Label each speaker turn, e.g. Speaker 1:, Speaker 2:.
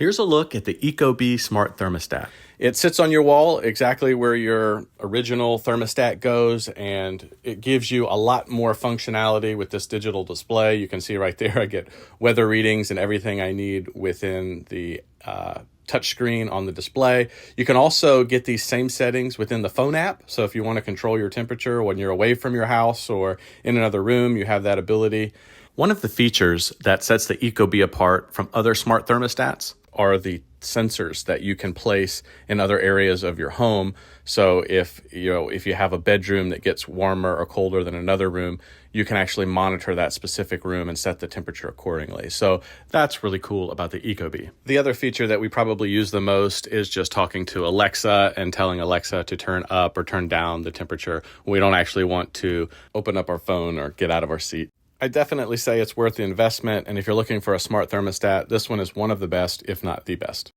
Speaker 1: Here's a look at the ecobee Smart Thermostat. It sits on your wall exactly where your original thermostat goes, and it gives you a lot more functionality with this digital display. You can see right there I get weather readings and everything I need within the touchscreen on the display. You can also get these same settings within the phone app. So if you want to control your temperature when you're away from your house or in another room, you have that ability. One of the features that sets the ecobee apart from other smart thermostats are the sensors that you can place in other areas of your home. So if you have a bedroom that gets warmer or colder than another room, you can actually monitor that specific room and set the temperature accordingly. So that's really cool about the ecobee. The other feature that we probably use the most is just talking to Alexa and telling Alexa to turn up or turn down the temperature. We don't actually want to open up our phone or get out of our seat. I definitely say it's worth the investment, and if you're looking for a smart thermostat, this one is one of the best, if not the best.